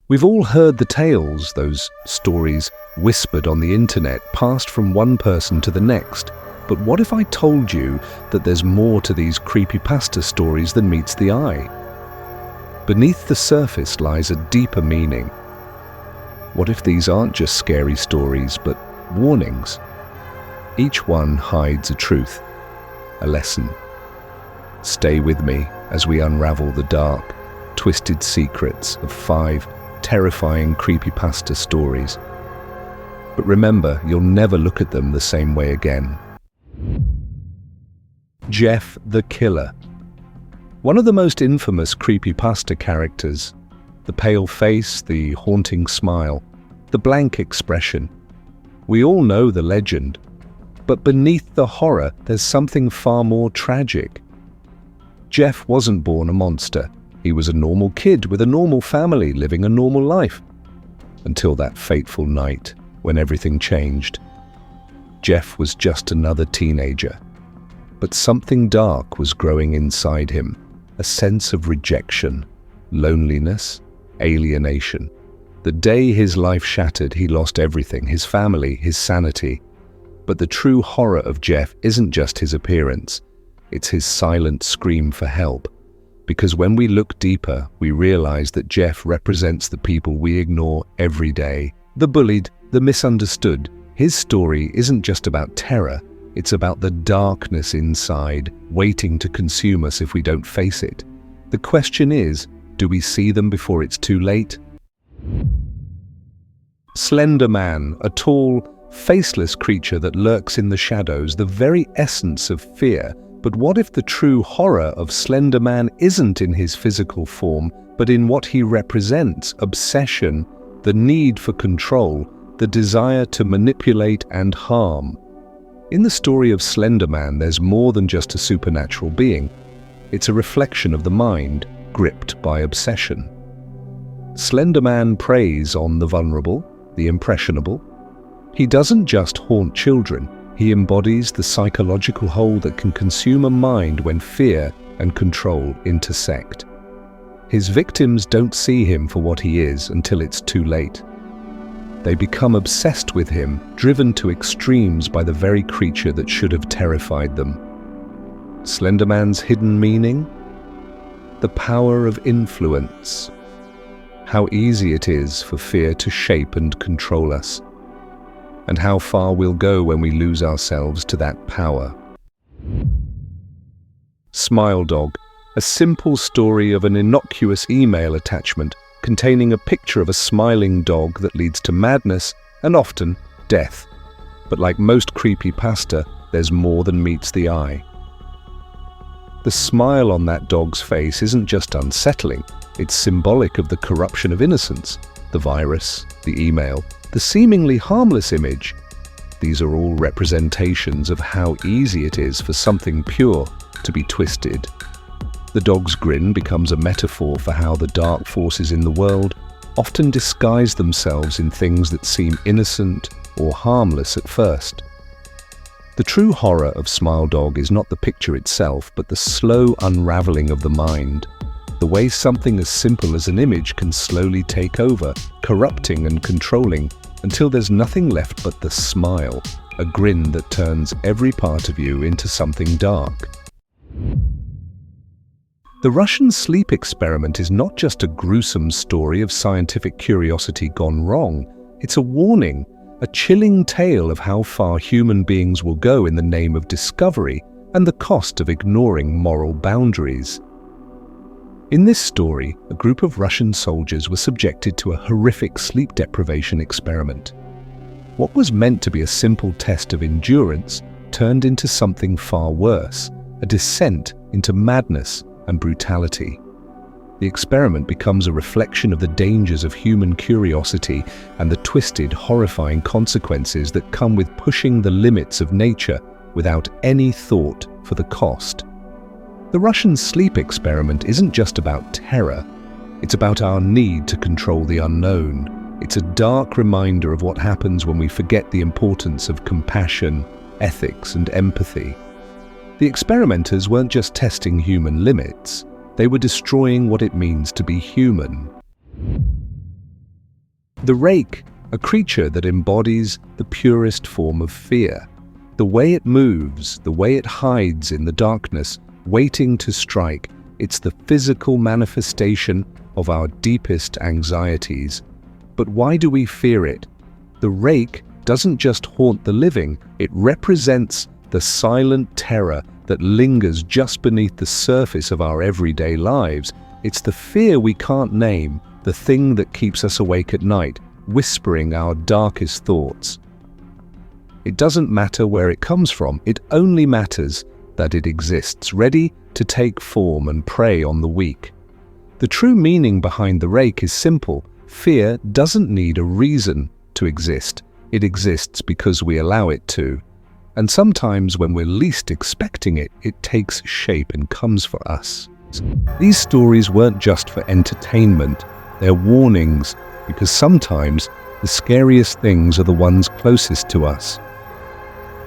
We've all heard the tales, those stories whispered on the internet, passed from one person to the next. But what if I told you that there's more to these creepypasta stories than meets the eye? Beneath the surface lies a deeper meaning. What if these aren't just scary stories, but warnings? Each one hides a truth, a lesson. Stay with me as we unravel the dark, twisted secrets of 5 terrifying creepypasta stories. But remember, you'll never look at them the same way again. Jeff the Killer. One of the most infamous creepypasta characters. The pale face, the haunting smile, the blank expression. We all know the legend. But beneath the horror, there's something far more tragic. Jeff wasn't born a monster. He was a normal kid with a normal family, living a normal life. Until that fateful night, when everything changed. Jeff was just another teenager. But something dark was growing inside him. A sense of rejection, loneliness, alienation. The day his life shattered, he lost everything, his family, his sanity. But the true horror of Jeff isn't just his appearance. It's his silent scream for help. Because when we look deeper, we realize that Jeff represents the people we ignore every day. The bullied, the misunderstood. His story isn't just about terror. It's about the darkness inside, waiting to consume us if we don't face it. The question is, do we see them before it's too late? Slender Man, a tall, faceless creature that lurks in the shadows, the very essence of fear. But what if the true horror of Slender Man isn't in his physical form, but in what he represents? Obsession, the need for control, the desire to manipulate and harm. In the story of Slender Man, there's more than just a supernatural being. It's a reflection of the mind, gripped by obsession. Slender Man preys on the vulnerable, the impressionable. He doesn't just haunt children. He embodies the psychological hole that can consume a mind when fear and control intersect. His victims don't see him for what he is until it's too late. They become obsessed with him, driven to extremes by the very creature that should have terrified them. Slender Man's hidden meaning? The power of influence. How easy it is for fear to shape and control us. And how far we'll go when we lose ourselves to that power. Smile Dog, a simple story of an innocuous email attachment containing a picture of a smiling dog that leads to madness and often death. But like most creepypasta, there's more than meets the eye. The smile on that dog's face isn't just unsettling, it's symbolic of the corruption of innocence, the virus, the email, the seemingly harmless image. These are all representations of how easy it is for something pure to be twisted. The dog's grin becomes a metaphor for how the dark forces in the world often disguise themselves in things that seem innocent or harmless at first. The true horror of Smile Dog is not the picture itself, but the slow unraveling of the mind. The way something as simple as an image can slowly take over, corrupting and controlling, until there's nothing left but the smile, a grin that turns every part of you into something dark. The Russian sleep experiment is not just a gruesome story of scientific curiosity gone wrong. It's a warning, a chilling tale of how far human beings will go in the name of discovery and the cost of ignoring moral boundaries. In this story, a group of Russian soldiers were subjected to a horrific sleep deprivation experiment. What was meant to be a simple test of endurance turned into something far worse, a descent into madness and brutality. The experiment becomes a reflection of the dangers of human curiosity and the twisted, horrifying consequences that come with pushing the limits of nature without any thought for the cost. The Russian sleep experiment isn't just about terror, it's about our need to control the unknown. It's a dark reminder of what happens when we forget the importance of compassion, ethics, and empathy. The experimenters weren't just testing human limits, they were destroying what it means to be human. The rake, a creature that embodies the purest form of fear. The way it moves, the way it hides in the darkness, waiting to strike, it's the physical manifestation of our deepest anxieties. But why do we fear it? The rake doesn't just haunt the living, it represents the silent terror that lingers just beneath the surface of our everyday lives. It's the fear we can't name, the thing that keeps us awake at night, whispering our darkest thoughts. It doesn't matter where it comes from, it only matters that it exists, ready to take form and prey on the weak. The true meaning behind the rake is simple. Fear doesn't need a reason to exist. It exists because we allow it to. And sometimes when we're least expecting it, it takes shape and comes for us. These stories weren't just for entertainment, they're warnings, because sometimes the scariest things are the ones closest to us.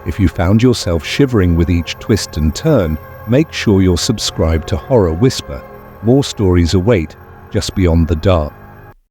If you found yourself shivering with each twist and turn, make sure you're subscribed to Horror Whisper. More stories await just beyond the dark.